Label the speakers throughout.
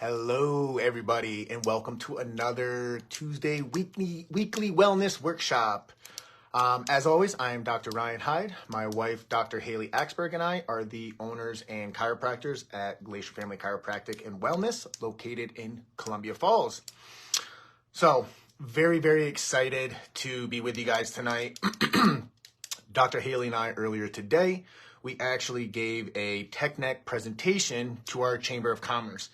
Speaker 1: Hello, everybody, and welcome to another Tuesday weekly wellness workshop. As always, I am Dr. Ryan Hyde. My wife, Dr. Haley Axberg, and I are the owners and chiropractors at Glacier Family Chiropractic and Wellness, located in Columbia Falls. So, very, very excited to be with you guys tonight. Dr. Haley and I, earlier today, we actually gave a TechNet presentation to our Chamber of Commerce.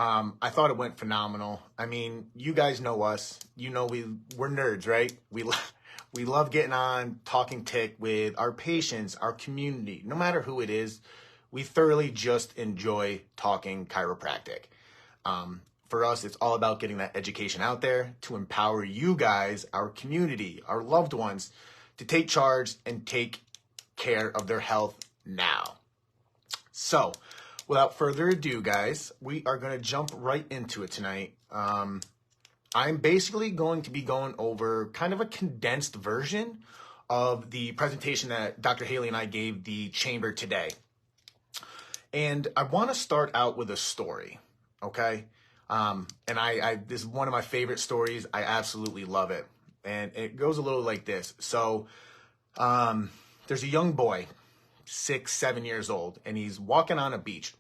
Speaker 1: I thought it went phenomenal. I mean, you guys know us. You know we're nerds, right? We love getting on, talking tech with our patients, our community, no matter who it is. We thoroughly just enjoy talking chiropractic. For us, it's all about getting that education out there to empower you guys, our community, our loved ones, to take charge and take care of their health now. So, without further ado, guys, we are going to jump right into it tonight. I'm basically going to be going over kind of a condensed version of the presentation that Dr. Haley and I gave the chamber today. And I want to start out with a story, okay? And this is one of my favorite stories. I absolutely love it. And it goes a little like this. So there's a young boy, 6, 7 years old, and he's walking on a beach.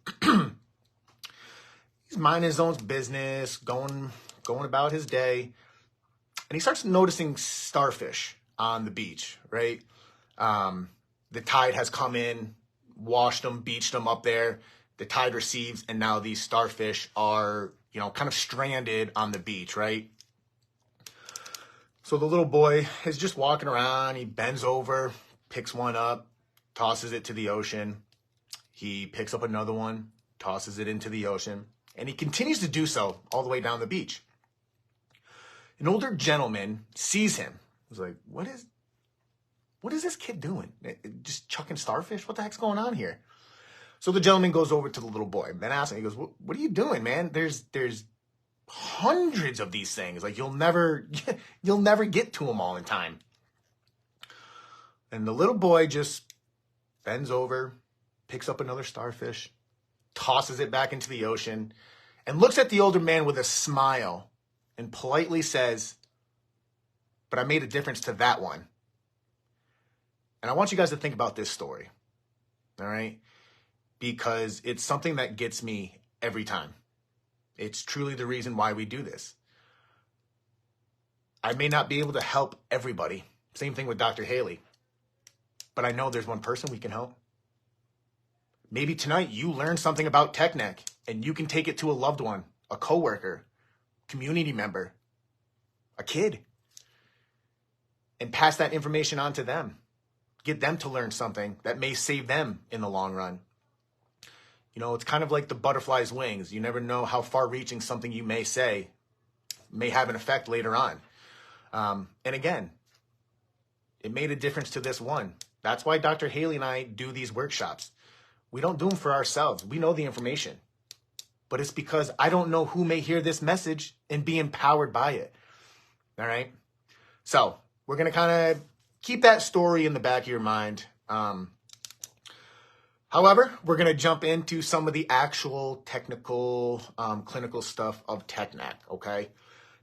Speaker 1: He's minding his own business, going about his day, and he starts noticing starfish on the beach, right? The tide has come in, washed them, beached them up there. The tide recedes, and now these starfish are, kind of stranded on the beach, right? So the little boy is just walking around. He bends over, picks one up, tosses it to the ocean. He picks up another one, tosses it into the ocean, and he continues to do so all the way down the beach. An older gentleman sees him. He's like, what is this kid doing? Just chucking starfish? What the heck's going on here? So the gentleman goes over to the little boy and asks him, he goes, what are you doing, man? There's hundreds of these things. Like, you'll never get to them all in time. And the little boy just bends over, picks up another starfish, tosses it back into the ocean, and looks at the older man with a smile and politely says, but I made a difference to that one. And I want you guys to think about this story, all right? Because it's something that gets me every time. It's truly the reason why we do this. I may not be able to help everybody. Same thing with Dr. Haley. But I know there's one person we can help. Maybe tonight you learned something about TechNet and you can take it to a loved one, a coworker, community member, a kid, and pass that information on to them. Get them to learn something that may save them in the long run. It's kind of like the butterfly's wings. You never know how far-reaching something you may say may have an effect later on. And again, it made a difference to this one. That's why Dr. Haley and I do these workshops. We don't do them for ourselves. We know the information. But it's because I don't know who may hear this message and be empowered by it. All right? So we're going to kind of keep that story in the back of your mind. However, we're going to jump into some of the actual technical, clinical stuff of TechNet, okay?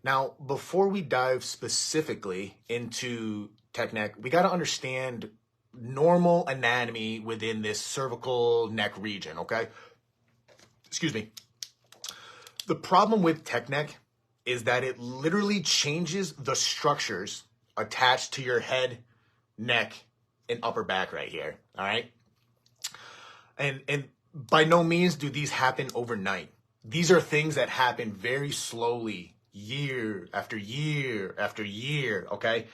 Speaker 1: Now, before we dive specifically into TechNet, we got to understand normal anatomy within this cervical neck region, okay? Excuse me. The problem with TechNet is that it literally changes the structures attached to your head, neck, and upper back right here, all right? And by no means do these happen overnight. These are things that happen very slowly, year after year after year, okay?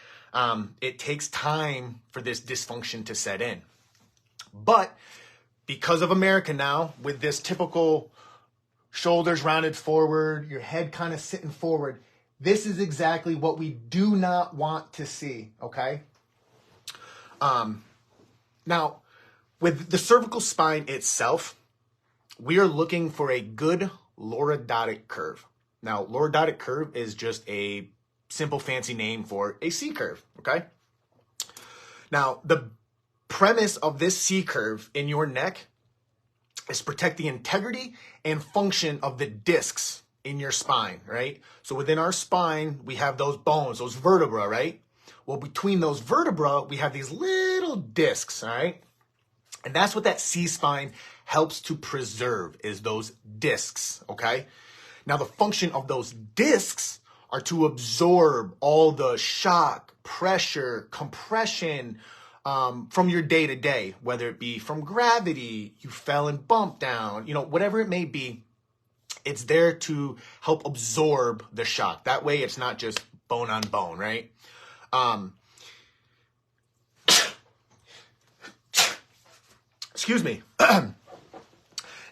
Speaker 1: It takes time for this dysfunction to set in. But because of America now, with this typical shoulders rounded forward, your head kind of sitting forward, this is exactly what we do not want to see, okay? Now, with the cervical spine itself, we are looking for a good lordotic curve. Now, lordotic curve is just a simple fancy name for a C curve, okay? Now, the premise of this C curve in your neck is protect the integrity and function of the discs in your spine, right? So within our spine, we have those bones, those vertebrae, right? Well, between those vertebrae, we have these little discs, all right? And that's what that C-spine helps to preserve, is those discs, okay? Now, the function of those discs are to absorb all the shock, pressure, compression from your day-to-day, whether it be from gravity, you fell and bumped down, whatever it may be. It's there to help absorb the shock. That way, it's not just bone on bone, right? Excuse me.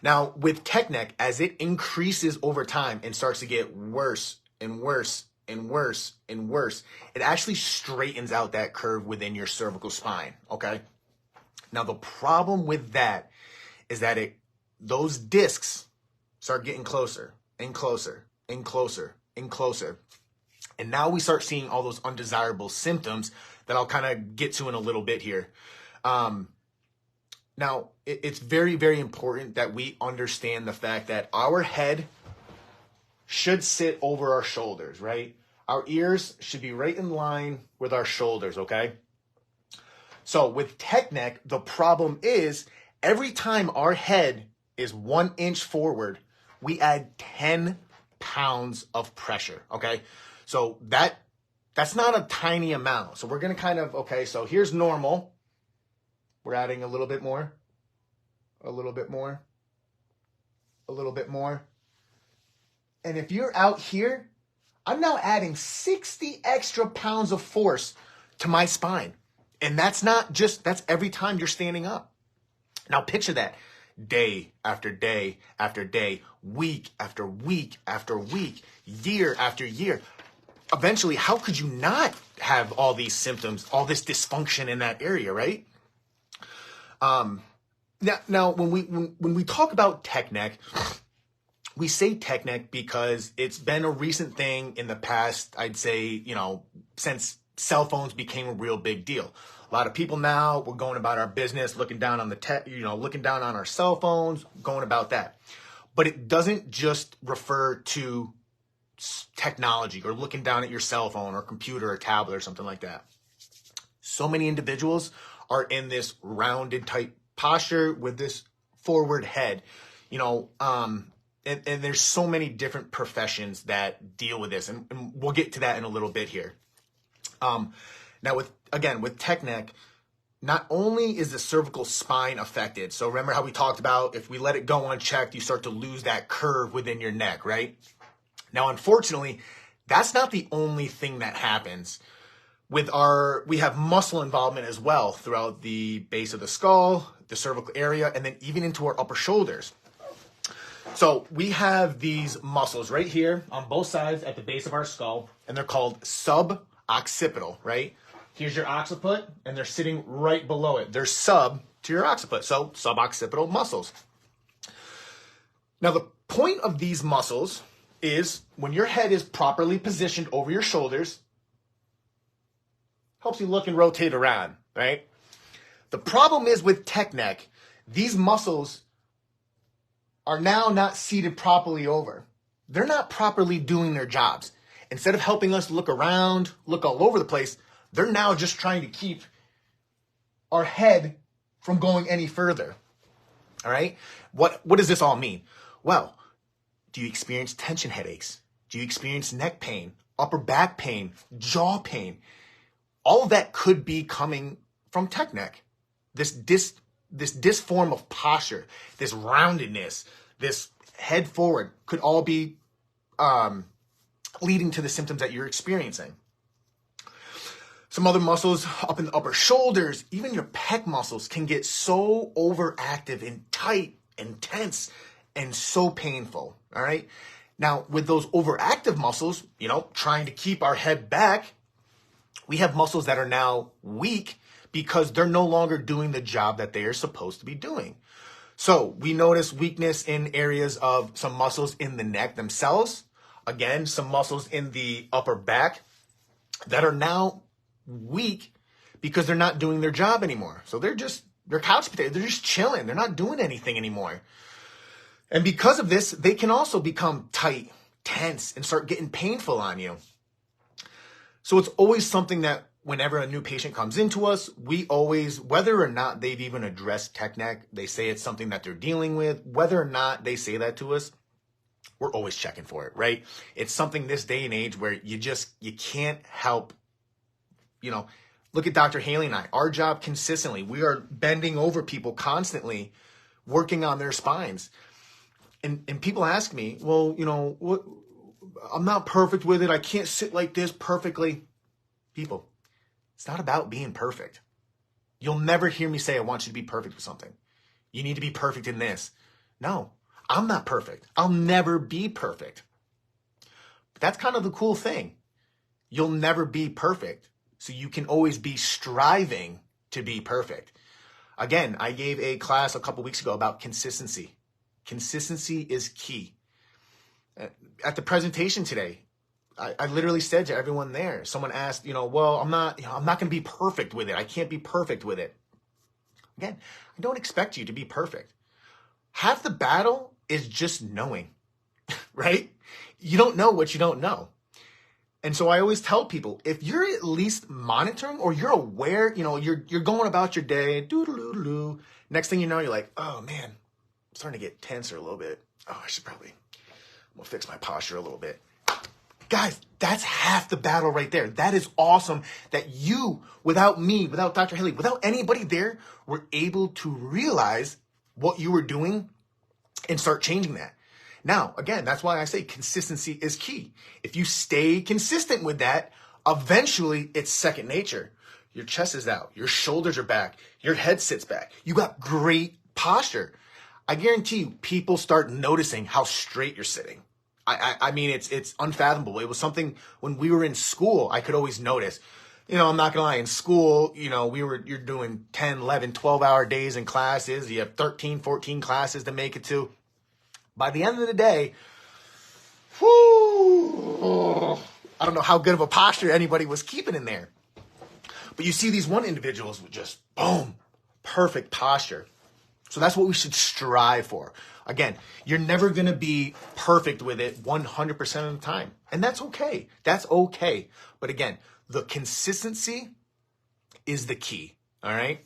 Speaker 1: Now, with tech neck, as it increases over time and starts to get worse and worse and worse and worse, it actually straightens out that curve within your cervical spine, okay? Now, the problem with that is that those discs start getting closer and closer and closer and closer. And now we start seeing all those undesirable symptoms that I'll kind of get to in a little bit here. Now, it's very, very important that we understand the fact that our head should sit over our shoulders, right? Our ears should be right in line with our shoulders, okay? So with tech neck, the problem is every time our head is 1 inch forward, we add 10 pounds of pressure, okay? So that's not a tiny amount. So we're going to kind of, okay, so here's normal. We're adding a little bit more, a little bit more, a little bit more. And if you're out here, I'm now adding 60 extra pounds of force to my spine. And that's every time you're standing up. Now picture that day after day after day, week after week after week, year after year. Eventually, how could you not have all these symptoms, all this dysfunction in that area, right? Now, when we talk about tech neck, we say tech neck because it's been a recent thing in the past, I'd say, since cell phones became a real big deal. A lot of people now, we're going about our business, looking down on looking down on our cell phones, going about that. But it doesn't just refer to technology or looking down at your cell phone or computer or tablet or something like that. So many individuals are in this rounded type posture with this forward head, and there's so many different professions that deal with this, and we'll get to that in a little bit here. Now with tech neck, not only is the cervical spine affected, so remember how we talked about if we let it go unchecked, you start to lose that curve within your neck, right? Now, unfortunately, that's not the only thing that happens. We have muscle involvement as well throughout the base of the skull, the cervical area, and then even into our upper shoulders. So we have these muscles right here on both sides at the base of our skull, and they're called sub-occipital, right? Here's your occiput, and they're sitting right below it. They're sub to your occiput, so sub-occipital muscles. Now, the point of these muscles is when your head is properly positioned over your shoulders, helps you look and rotate around, right? The problem is with tech neck, these muscles are now not seated properly over. They're not properly doing their jobs. Instead of helping us look around, look all over the place, they're now just trying to keep our head from going any further. All right? What does this all mean? Well, do you experience tension headaches? Do you experience neck pain, upper back pain, jaw pain? All of that could be coming from tech neck. This disform of posture, this roundedness, this head forward could all be leading to the symptoms that you're experiencing. Some other muscles up in the upper shoulders, even your pec muscles can get so overactive and tight and tense and so painful, all right? Now, with those overactive muscles, trying to keep our head back, we have muscles that are now weak because they're no longer doing the job that they are supposed to be doing. So we notice weakness in areas of some muscles in the neck themselves. Again, some muscles in the upper back that are now weak because they're not doing their job anymore. So they're just They're couch potatoes. They're just chilling. They're not doing anything anymore. And because of this, they can also become tight, tense, and start getting painful on you. So it's always something that whenever a new patient comes into us, we always, whether or not they've even addressed tech neck, they say it's something that they're dealing with, whether or not they say that to us, we're always checking for it, right? It's something this day and age where you can't help, look at Dr. Haley and I. Our job consistently, we are bending over people constantly, working on their spines. And people ask me, well, what? I'm not perfect with it. I can't sit like this perfectly. People, it's not about being perfect. You'll never hear me say, I want you to be perfect with something. You need to be perfect in this. No, I'm not perfect. I'll never be perfect. But that's kind of the cool thing. You'll never be perfect. So you can always be striving to be perfect. Again, I gave a class a couple weeks ago about consistency. Consistency is key. At the presentation today, I literally said to everyone there, someone asked, well, I'm not going to be perfect with it. I can't be perfect with it. Again, I don't expect you to be perfect. Half the battle is just knowing, right? You don't know what you don't know. And so I always tell people, if you're at least monitoring or you're aware, you're going about your day, doo-doo-doo-doo. Next thing you know, you're like, oh man, I'm starting to get tenser a little bit. Oh, I'm gonna fix my posture a little bit. Guys, that's half the battle right there. That is awesome that you, without me, without Dr. Haley, without anybody there, were able to realize what you were doing and start changing that. Now, again, that's why I say consistency is key. If you stay consistent with that, eventually it's second nature. Your chest is out, your shoulders are back, your head sits back. You got great posture. I guarantee you, people start noticing how straight you're sitting. I mean, it's unfathomable. It was something when we were in school, I could always notice. I'm not gonna lie, in school, you're doing 10, 11, 12-hour days in classes. You have 13, 14 classes to make it to. By the end of the day, I don't know how good of a posture anybody was keeping in there. But you see these one individuals with just, boom, perfect posture. So that's what we should strive for. Again, you're never going to be perfect with it 100% of the time. And that's okay. That's okay. But again, the consistency is the key. All right.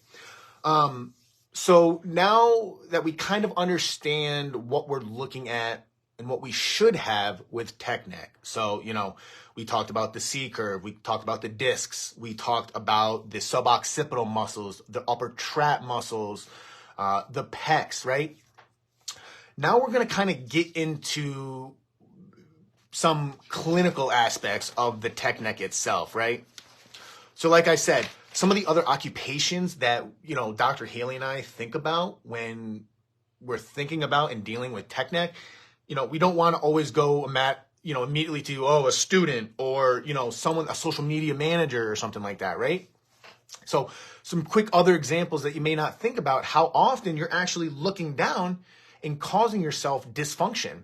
Speaker 1: So now that we kind of understand what we're looking at and what we should have with tech neck. So, we talked about the C curve. We talked about the discs. We talked about the suboccipital muscles, the upper trap muscles, the pecs, right? Now we're going to kind of get into some clinical aspects of the tech neck itself, right? So like I said, some of the other occupations that, Dr. Haley and I think about when we're thinking about and dealing with tech neck, we don't want to always go immediately to, a student or, someone, a social media manager or something like that, right? So some quick other examples that you may not think about, how often you're actually looking down and causing yourself dysfunction.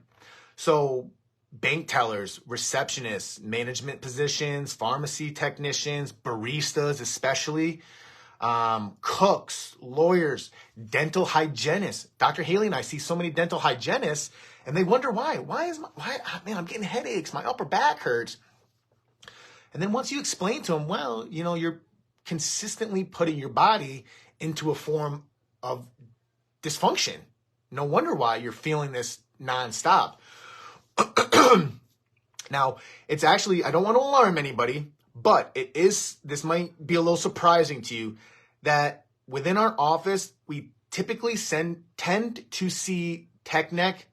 Speaker 1: So bank tellers, receptionists, management positions, pharmacy technicians, baristas especially, cooks, lawyers, dental hygienists. Dr. Haley and I see so many dental hygienists and they wonder why. Man, I'm getting headaches, my upper back hurts. And then once you explain to them, well, you're consistently putting your body into a form of dysfunction. No wonder why you're feeling this nonstop. Now, it's actually, I don't want to alarm anybody, but this might be a little surprising to you that within our office, we typically tend to see tech neck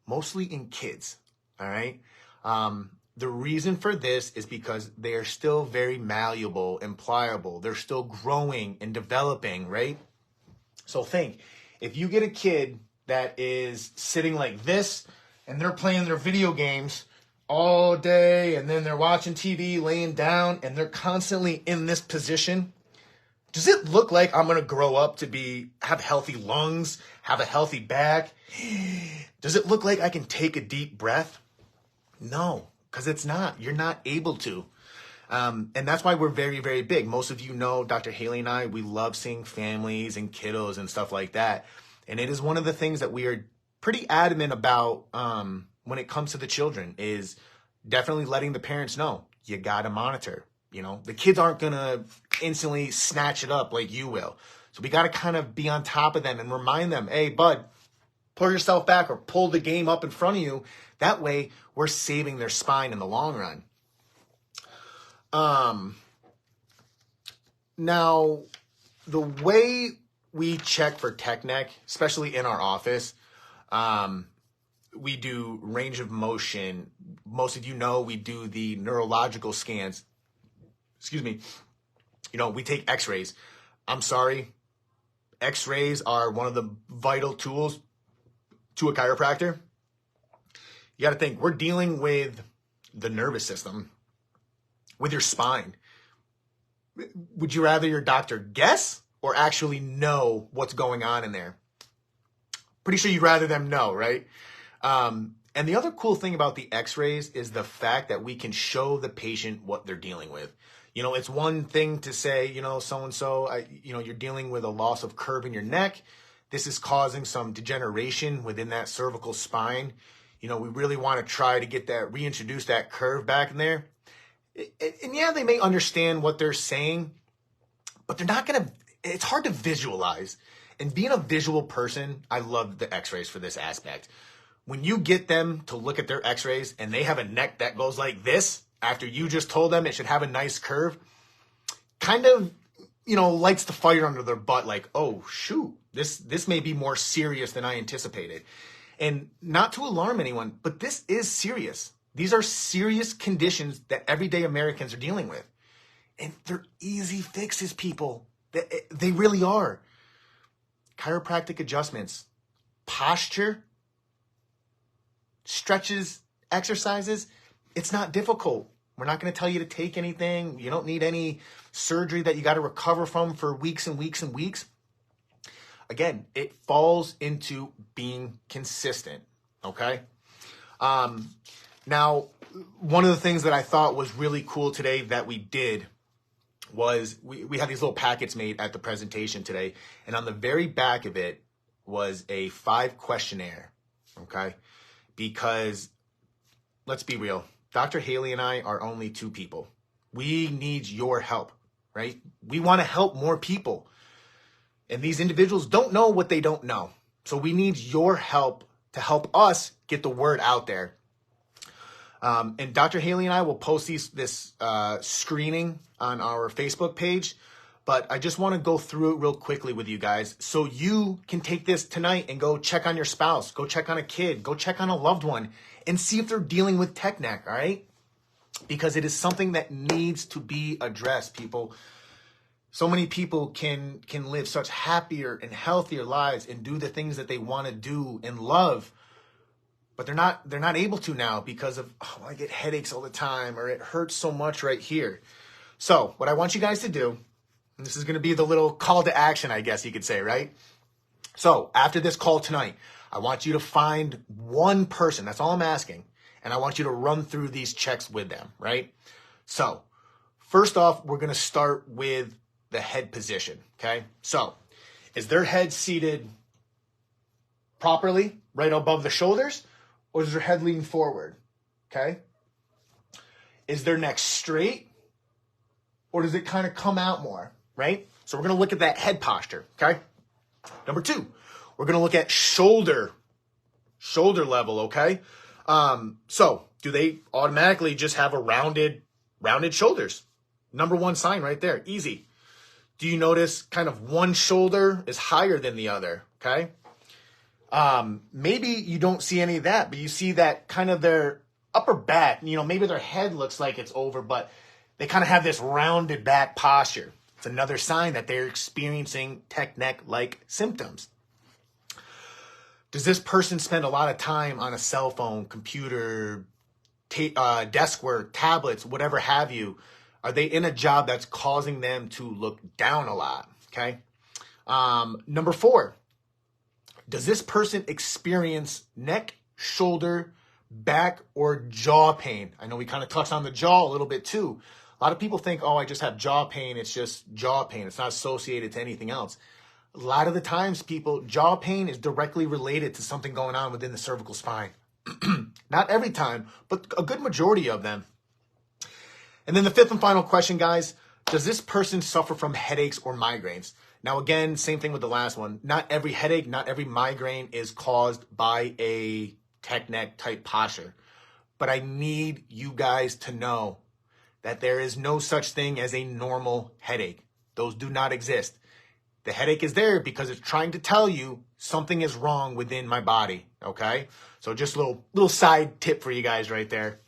Speaker 1: mostly in kids. All right. The reason for this is because they are still very malleable and pliable. They're still growing and developing, right? So think, if you get a kid that is sitting like this and they're playing their video games all day and then they're watching TV, laying down, and they're constantly in this position, does it look like I'm going to grow up to have healthy lungs, have a healthy back? Does it look like I can take a deep breath? No, because it's not. You're not able to. And that's why we're very, very big. Most of you know, Dr. Haley and I, we love seeing families and kiddos and stuff like that. And it is one of the things that we are pretty adamant about when it comes to the children, is definitely letting the parents know, you got to monitor. You know, the kids aren't going to instantly snatch it up like you will. So we got to kind of be on top of them and remind them, hey, bud, pull yourself back or pull the game up in front of you. That way we're saving their spine in the long run. Now, the way we check for tech neck, especially in our office, we do range of motion. Most of you know we do the neurological scans. Excuse me. You know, we take x-rays. I'm sorry. X-rays are one of the vital tools to a chiropractor. You got to think, we're dealing with the nervous system, with your spine. Would you rather your doctor guess or actually know what's going on in there? Pretty sure you'd rather them know, right? And the other cool thing about the x-rays is the fact that we can show the patient what they're dealing with. You know, it's one thing to say, you know, so-and-so, you're dealing with a loss of curve in your neck. This is causing some degeneration within that cervical spine. You know, we really want to try to get that, reintroduce that curve back in there. And yeah, they may understand what they're saying, but they're not going to, it's hard to visualize. And being a visual person, I love the x-rays for this aspect. When you get them to look at their x-rays and they have a neck that goes like this, after you just told them it should have a nice curve, kind of, you know, lights the fire under their butt, like, oh, shoot, this may be more serious than I anticipated. And not to alarm anyone, but this is serious. These are serious conditions that everyday Americans are dealing with. And they're easy fixes, people. They really are. Chiropractic adjustments, posture, stretches, exercises, it's not difficult. We're not going to tell you to take anything. You don't need any surgery that you got to recover from for weeks and weeks and weeks. Again, it falls into being consistent, okay? Now, one of the things that I thought was really cool today that we did was we had these little packets made at the presentation today, and on the very back of it was a 5 questionnaire, okay? Because let's be real, Dr. Haley and I are only 2 people. We need your help, right? We want to help more people. And these individuals don't know what they don't know. So we need your help to help us get the word out there. And Dr. Haley and I will post this screening on our Facebook page. But I just want to go through it real quickly with you guys so you can take this tonight and go check on your spouse, go check on a kid, go check on a loved one, and see if they're dealing with tech neck, all right? Because it is something that needs to be addressed, people. So many people can live such happier and healthier lives and do the things that they want to do and love, but they're not able to now because of, oh, I get headaches all the time, or it hurts so much right here. So what I want you guys to do, and this is going to be the little call to action, I guess you could say, right? So after this call tonight, I want you to find one person. That's all I'm asking. And I want you to run through these checks with them, right? So first off, we're going to start with the head position, okay? So is their head seated properly, right above the shoulders, or is their head leaning forward, okay? Is their neck straight, or does it kind of come out more, right? So we're going to look at that head posture, okay? Number 2, we're going to look at shoulder level, okay? So do they automatically just have a rounded shoulders? Number 1 sign right there, easy. Do you notice kind of one shoulder is higher than the other, okay? Maybe you don't see any of that, but you see that kind of their upper back, you know, maybe their head looks like it's over, but they kind of have this rounded back posture. It's another sign that they're experiencing tech neck-like symptoms. Does this person spend a lot of time on a cell phone, computer, desk work, tablets, whatever have you? Are they in a job that's causing them to look down a lot? Okay. Number 4, does this person experience neck, shoulder, back, or jaw pain? I know we kind of touched on the jaw a little bit too. A lot of people think, oh, I just have jaw pain. It's just jaw pain. It's not associated to anything else. A lot of the times, people, jaw pain is directly related to something going on within the cervical spine. Not every time, but a good majority of them. And then the fifth and final question, guys, does this person suffer from headaches or migraines? Now, again, same thing with the last one. Not every headache, not every migraine is caused by a tech neck type posture. But I need you guys to know that there is no such thing as a normal headache. Those do not exist. The headache is there because it's trying to tell you something is wrong within my body, okay? So just a little side tip for you guys right there.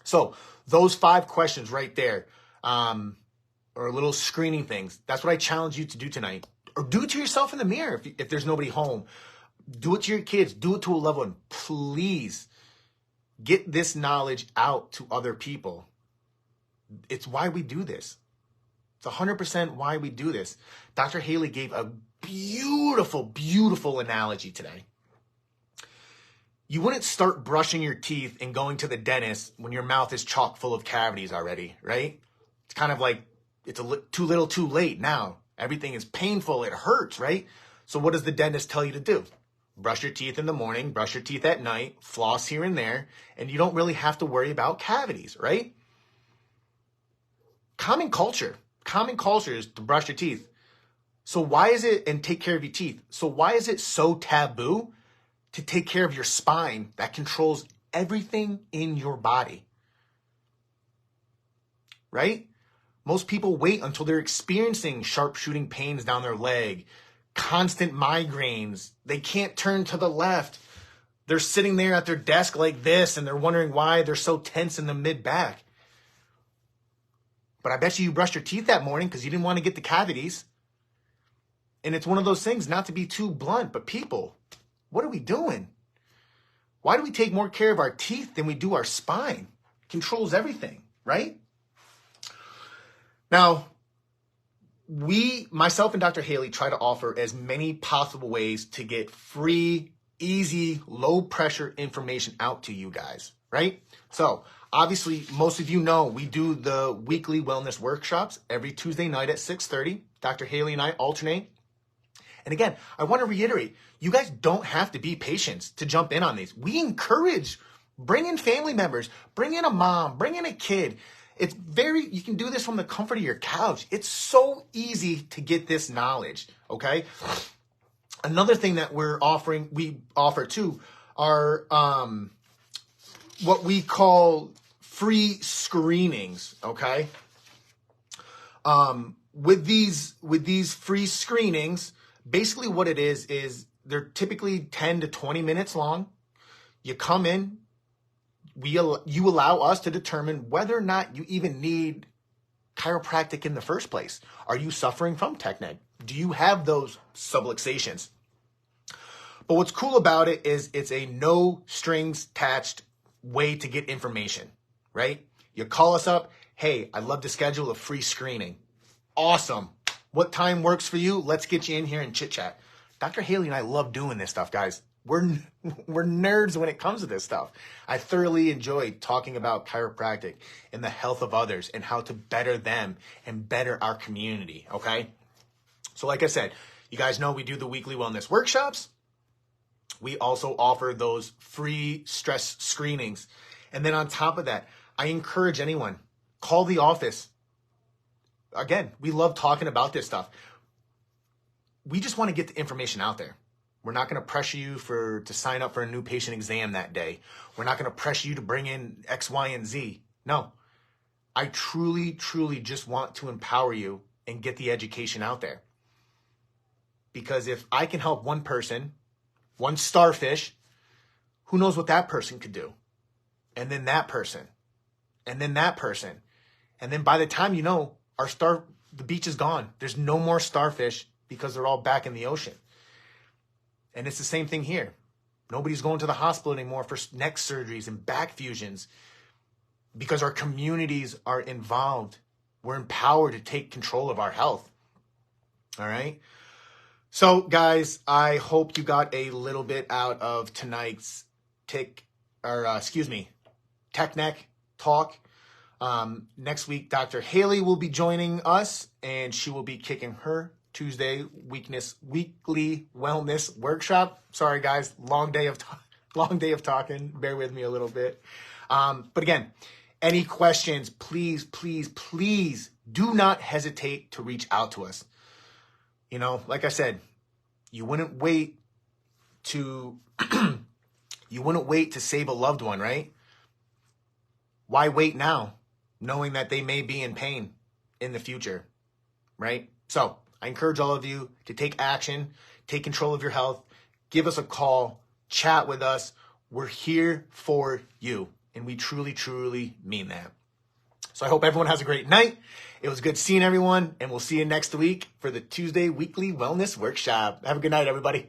Speaker 1: So those 5 questions right there, or little screening things, that's what I challenge you to do tonight. Or do it to yourself in the mirror if there's nobody home. Do it to your kids. Do it to a loved one. Please get this knowledge out to other people. It's why we do this. It's 100% why we do this. Dr. Haley gave a beautiful, beautiful analogy today. You wouldn't start brushing your teeth and going to the dentist when your mouth is chock full of cavities already, right? It's kind of like it's too little too late now. Everything is painful. It hurts, right? So what does the dentist tell you to do? Brush your teeth in the morning, brush your teeth at night, floss here and there, and you don't really have to worry about cavities, right? Common culture is to brush your teeth. So why is it, and take care of your teeth. So why is it so taboo to take care of your spine that controls everything in your body? Right? Most people wait until they're experiencing sharp shooting pains down their leg, constant migraines. They can't turn to the left. They're sitting there at their desk like this and they're wondering why they're so tense in the mid-back. But I bet you brushed your teeth that morning because you didn't want to get the cavities. And it's one of those things, not to be too blunt, but people, what are we doing? Why do we take more care of our teeth than we do our spine? It controls everything, right? Now, myself and Dr. Haley, try to offer as many possible ways to get free, easy, low pressure information out to you guys, right? So obviously, most of you know we do the weekly wellness workshops every Tuesday night at 6:30. Dr. Haley and I alternate. And again, I want to reiterate, you guys don't have to be patients to jump in on these. We encourage, bring in family members, bring in a mom, bring in a kid. You can do this from the comfort of your couch. It's so easy to get this knowledge, okay? Another thing that we offer too are what we call free screenings, okay? With these free screenings, basically what it is they're typically 10 to 20 minutes long. You come in, you allow us to determine whether or not you even need chiropractic in the first place. Are you suffering from tech neck? Do you have those subluxations? But what's cool about it is it's a no strings attached way to get information, right? You call us up. Hey, I'd love to schedule a free screening. Awesome. What time works for you? Let's get you in here and chit chat. Dr. Haley and I love doing this stuff, guys. We're nerds when it comes to this stuff. I thoroughly enjoy talking about chiropractic and the health of others and how to better them and better our community, okay? So like I said, you guys know we do the weekly wellness workshops. We also offer those free stress screenings. And then on top of that, I encourage anyone, call the office. Again, we love talking about this stuff. We just want to get the information out there. We're not going to pressure you to sign up for a new patient exam that day. We're not going to pressure you to bring in X, Y, and Z. No. I truly, truly just want to empower you and get the education out there. Because if I can help one person, one starfish, who knows what that person could do? And then that person. And then that person. And then by the time you know, the beach is gone. There's no more starfish because they're all back in the ocean. And it's the same thing here. Nobody's going to the hospital anymore for neck surgeries and back fusions because our communities are involved. We're empowered to take control of our health. All right. So guys, I hope you got a little bit out of tonight's tech neck talk. Next week, Dr. Haley will be joining us, and she will be kicking her Tuesday weekly wellness workshop. Sorry, guys, long day of talking. Bear with me a little bit. But again, any questions, please, please, please do not hesitate to reach out to us. You know, like I said, you wouldn't wait to save a loved one, right? Why wait now, knowing that they may be in pain in the future, right? So I encourage all of you to take action, take control of your health, give us a call, chat with us. We're here for you, and we truly, truly mean that. So I hope everyone has a great night. It was good seeing everyone, and we'll see you next week for the Tuesday Weekly Wellness Workshop. Have a good night, everybody.